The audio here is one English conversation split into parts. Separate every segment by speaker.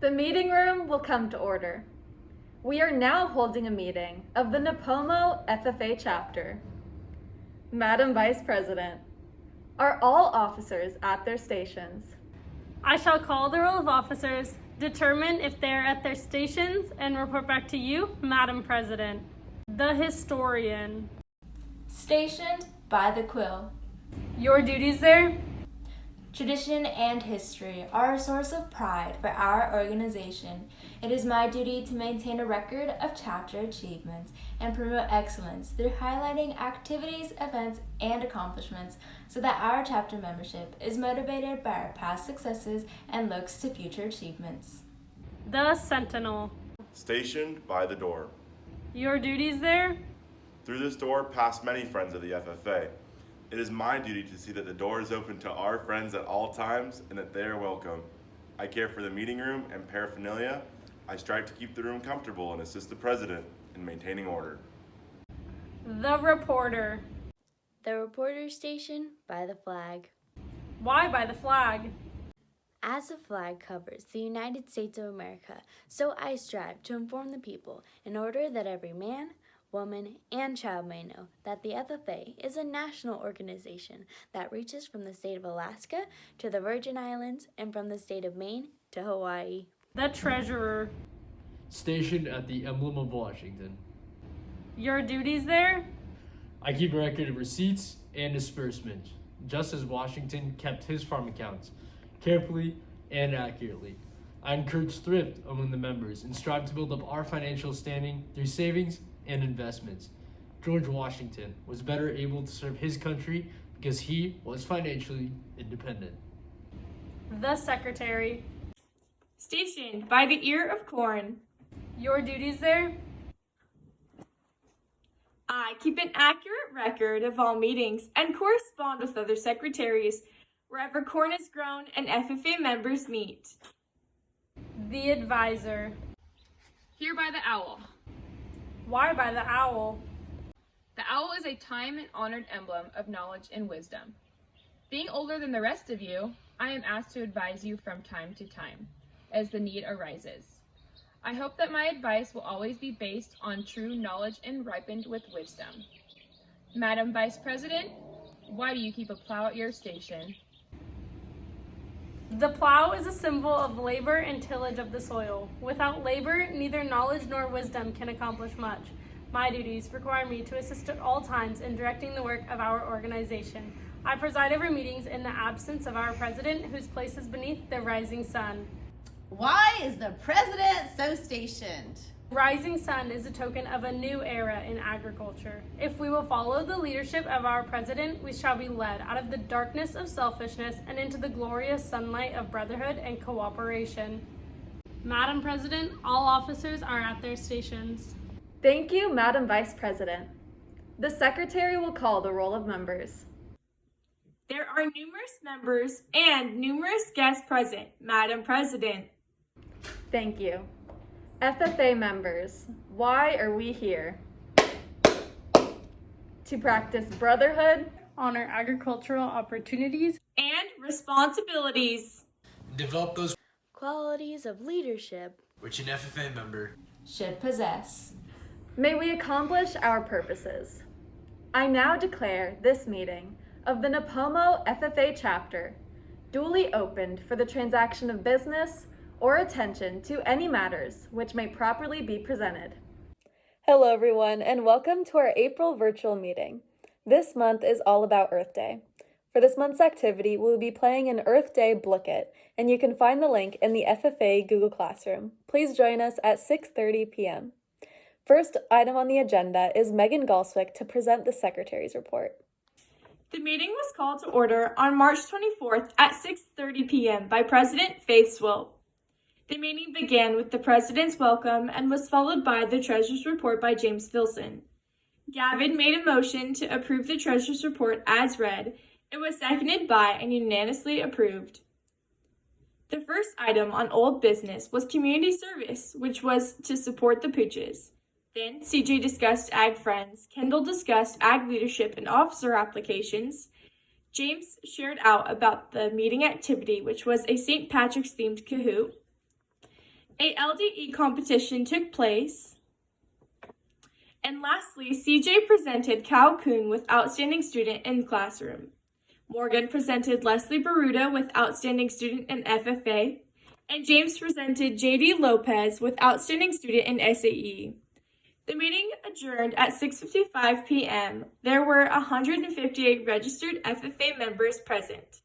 Speaker 1: The meeting room will come to order. We are now holding a meeting of the Nipomo FFA chapter. Madam Vice President, are all officers at their stations?
Speaker 2: I shall call the roll of officers, determine if they are at their stations, and report back to you, Madam President. The historian.
Speaker 3: Stationed by the quill.
Speaker 2: Your duties there?
Speaker 3: Tradition and history are a source of pride for our organization. It is my duty to maintain a record of chapter achievements and promote excellence through highlighting activities, events, and accomplishments so that our chapter membership is motivated by our past successes and looks to future achievements.
Speaker 2: The sentinel.
Speaker 4: Stationed by the door.
Speaker 2: Your duties there?
Speaker 4: Through this door pass many friends of the FFA. It is my duty to see that the door is open to our friends at all times and that they are welcome. I care for the meeting room and paraphernalia. I strive to keep the room comfortable and assist the president in maintaining order.
Speaker 2: The reporter.
Speaker 5: The reporter station by the flag.
Speaker 2: Why by the flag?
Speaker 5: As the flag covers the United States of America, so I strive to inform the people in order that every man, woman, and child may know that the FFA is a national organization that reaches from the state of Alaska to the Virgin Islands and from the state of Maine to Hawaii.
Speaker 2: The treasurer.
Speaker 6: Stationed at the Emblem of Washington.
Speaker 2: Your duties there?
Speaker 6: I keep a record of receipts and disbursements, just as Washington kept his farm accounts, carefully and accurately. I encourage thrift among the members and strive to build up our financial standing through savings and investments. George Washington was better able to serve his country because he was financially independent.
Speaker 2: The secretary.
Speaker 7: Stationed by the ear of corn.
Speaker 2: Your duties there?
Speaker 7: I keep an accurate record of all meetings and correspond with other secretaries wherever corn is grown and FFA members meet.
Speaker 2: The advisor.
Speaker 8: Here by the owl.
Speaker 2: Why by the owl?
Speaker 8: The owl is a time and honored emblem of knowledge and wisdom. Being older than the rest of you, I am asked to advise you from time to time, as the need arises. I hope that my advice will always be based on true knowledge and ripened with wisdom. Madam Vice President, why do you keep a plow at your station?
Speaker 2: The plow is a symbol of labor and tillage of the soil. Without labor, neither knowledge nor wisdom can accomplish much. My duties require me to assist at all times in directing the work of our organization. I preside over meetings in the absence of our president, whose place is beneath the rising sun.
Speaker 9: Why is the president so stationed?
Speaker 2: Rising sun is a token of a new era in agriculture. If we will follow the leadership of our president, we shall be led out of the darkness of selfishness and into the glorious sunlight of brotherhood and cooperation. Madam President, all officers are at their stations.
Speaker 1: Thank you, Madam Vice President. The secretary will call the roll of members.
Speaker 7: There are numerous members and numerous guests present, Madam President.
Speaker 1: Thank you. FFA members, why are we here? To practice brotherhood,
Speaker 2: Honor agricultural opportunities,
Speaker 7: And responsibilities.
Speaker 10: Develop those
Speaker 5: Qualities of leadership
Speaker 10: which an FFA member
Speaker 3: Should possess.
Speaker 1: may we accomplish our purposes. I now declare this meeting of the Nipomo FFA chapter duly opened for the transaction of business or attention to any matters which may properly be presented. Hello everyone, and welcome to our April virtual meeting. This month is all about Earth Day. For this month's activity, we will be playing an Earth Day Book-It, and you can find the link in the FFA Google Classroom. Please join us at 6:30 p.m. First item on the agenda is Megan Galswick to present the Secretary's report.
Speaker 7: The meeting was called to order on March 24th at 6:30 p.m. by President Faith Swope. The meeting began with the President's welcome and was followed by the Treasurer's report by James Filson. Gavin made a motion to approve the Treasurer's report as read. It was seconded by and unanimously approved. The first item on old business was community service, which was to support the Pooches. Then CJ discussed Ag Friends, Kendall discussed Ag Leadership and Officer applications, James shared out about the meeting activity, which was a St. Patrick's themed Kahoot, A LDE competition took place. And lastly, CJ presented Cal Kuhn with Outstanding Student in Classroom. Morgan presented Leslie Baruda with Outstanding Student in FFA. And James presented JD Lopez with Outstanding Student in SAE. The meeting adjourned at 6:55 p.m. There were 158 registered FFA members present.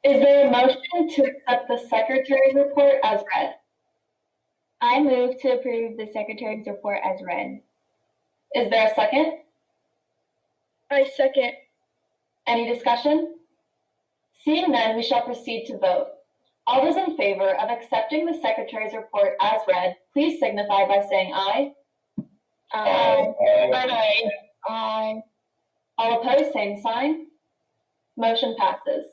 Speaker 11: Is there a motion to accept the Secretary's report as read? I move to approve the Secretary's report as read. Is there a second? I second. Any discussion? Seeing none, we shall proceed to vote. All those in favor of accepting the Secretary's report as read, please signify by saying aye. Aye. Aye. Aye. All opposed, same sign. Motion passes.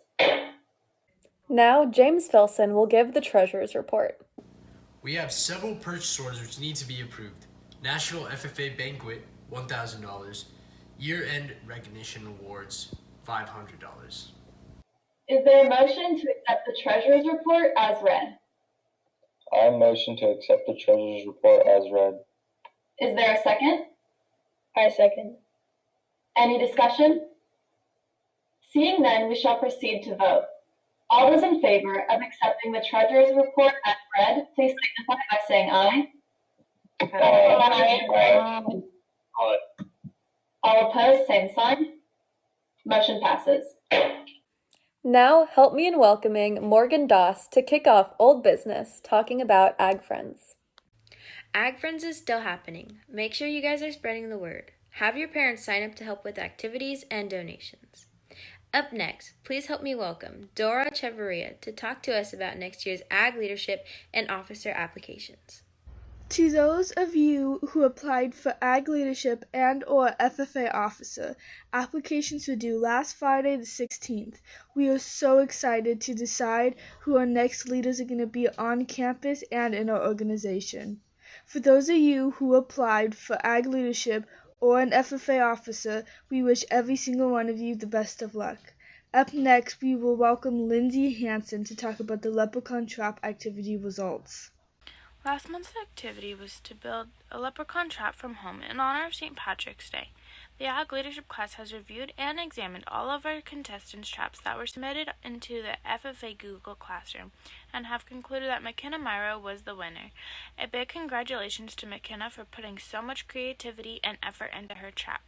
Speaker 1: Now, James Filson will give the Treasurer's report.
Speaker 10: We have several purchase orders which need to be approved. National FFA Banquet, $1,000. Year-end Recognition Awards, $500.
Speaker 11: Is there a motion to accept the Treasurer's report as read?
Speaker 12: I motion to accept the Treasurer's report as read.
Speaker 11: Is there a second?
Speaker 12: I second.
Speaker 11: Any discussion? Seeing none, we shall proceed to vote. All those in favor of accepting the Treasurer's report as read, please signify by saying aye. Aye.
Speaker 12: Aye.
Speaker 11: All opposed, same sign. Motion passes.
Speaker 1: Now, help me in welcoming Morgan Doss to kick off Old Business, talking about Ag Friends.
Speaker 5: Ag Friends is still happening. Make sure you guys are spreading the word. Have your parents sign up to help with activities and donations. Up next, please help me welcome Dora Chevarria to talk to us about next year's Ag Leadership and Officer applications.
Speaker 13: To those of you who applied for Ag Leadership and or FFA Officer, applications were due last Friday the 16th. We are so excited to decide who our next leaders are going to be on campus and in our organization. For those of you who applied for Ag Leadership or an FFA Officer, we wish every single one of you the best of luck. Up next, we will welcome Lindsay Hansen to talk about the Leprechaun Trap activity results.
Speaker 14: Last month's activity was to build a leprechaun trap from home in honor of St. Patrick's Day. The Ag Leadership class has reviewed and examined all of our contestants' traps that were submitted into the FFA Google Classroom and have concluded that McKenna Myro was the winner. A big congratulations to McKenna for putting so much creativity and effort into her trap.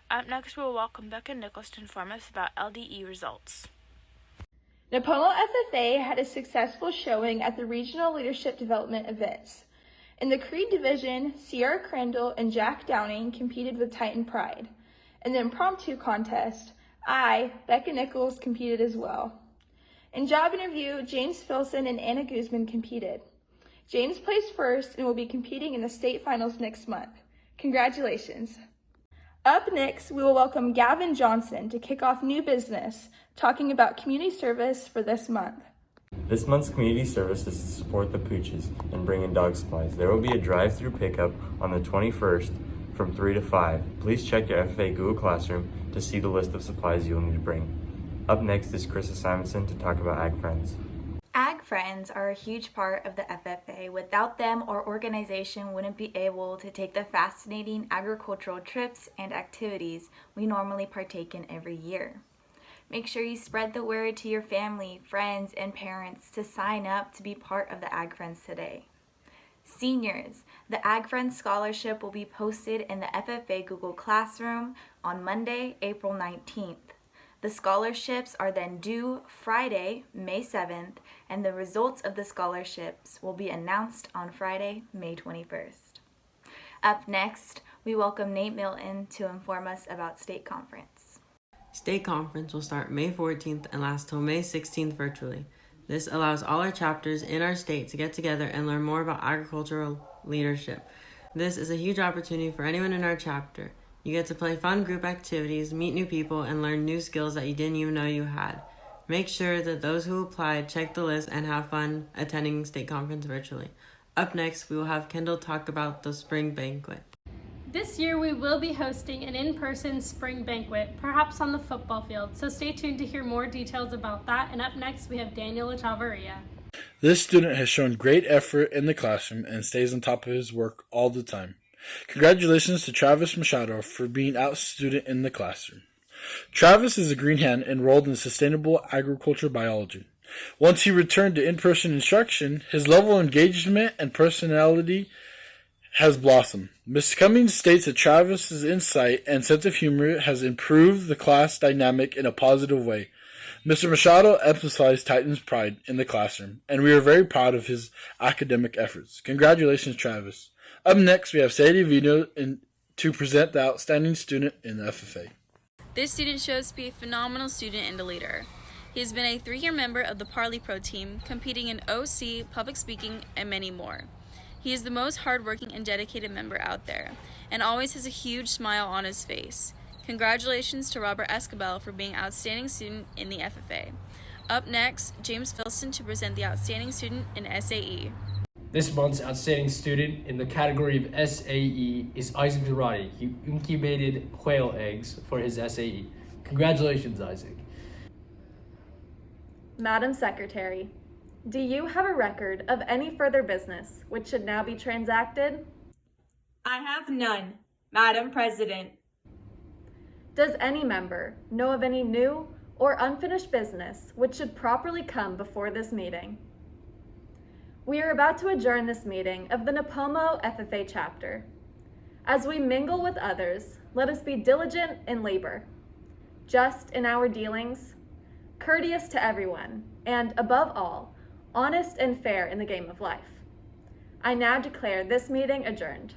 Speaker 14: Up next, we will welcome Becca Nichols to inform us about LDE results.
Speaker 7: Napomo FFA had a successful showing at the Regional Leadership Development events. In the Creed Division, Sierra Crandall and Jack Downing competed with Titan Pride. In the impromptu contest, Becca Nichols, competed as well. In job interview, James Filson and Anna Guzman competed. James placed first and will be competing in the state finals next month. Congratulations. Up next, we will welcome Gavin Johnson to kick off New Business, talking about community service for this month.
Speaker 15: This month's community service is to support the Pooches and bring in dog supplies. There will be a drive-through pickup on the 21st from 3 to 5. Please check your FFA Google Classroom to see the list of supplies you'll need to bring. Up next is Krista Simonson to talk about Ag Friends.
Speaker 3: Ag Friends are a huge part of the FFA. Without them, our organization wouldn't be able to take the fascinating agricultural trips and activities we normally partake in every year. Make sure you spread the word to your family, friends, and parents to sign up to be part of the Ag Friends today. Seniors, the Ag Friends Scholarship will be posted in the FFA Google Classroom on Monday, April 19th. The scholarships are then due Friday, May 7th, and the results of the scholarships will be announced on Friday, May 21st. Up next, we welcome Nate Milton to inform us about State Conference.
Speaker 16: State Conference will start May 14th and last till May 16th virtually. This allows all our chapters in our state to get together and learn more about agricultural leadership. This is a huge opportunity for anyone in our chapter. You get to play fun group activities, meet new people, and learn new skills that you didn't even know you had. Make sure that those who applied check the list and have fun attending State Conference virtually. Up next, we will have Kendall talk about the spring banquet.
Speaker 2: This year we will be hosting an in-person spring banquet, perhaps on the football field, so stay tuned to hear more details about that. And up next we have Daniel Chavarria.
Speaker 17: This student has shown great effort in the classroom and stays on top of his work all the time. Congratulations to Travis Machado for being out student in the classroom. Travis is a green hand enrolled in sustainable agriculture biology. Once he returned to in-person instruction, his level of engagement and personality has blossomed. Ms. Cummings states that Travis's insight and sense of humor has improved the class dynamic in a positive way. Mr. Machado emphasized Titan's pride in the classroom, and we are very proud of his academic efforts. Congratulations, Travis. Up next, we have Sadie Vino to present the outstanding student in the FFA.
Speaker 18: This student shows to be a phenomenal student and a leader. He has been a 3-year member of the Parley Pro team, competing in OC, public speaking, and many more. He is the most hardworking and dedicated member out there, and always has a huge smile on his face. Congratulations to Robert Escabel for being outstanding student in the FFA. Up next, James Filson to present the outstanding student in SAE.
Speaker 6: This month's outstanding student in the category of SAE is Isaac Zarate. He incubated quail eggs for his SAE. Congratulations, Isaac.
Speaker 1: Madam Secretary, do you have a record of any further business which should now be transacted?
Speaker 7: I have none, Madam President.
Speaker 1: Does any member know of any new or unfinished business which should properly come before this meeting? We are about to adjourn this meeting of the Nipomo FFA chapter. As we mingle with others, let us be diligent in labor, just in our dealings, courteous to everyone, and above all, honest and fair in the game of life. I now declare this meeting adjourned.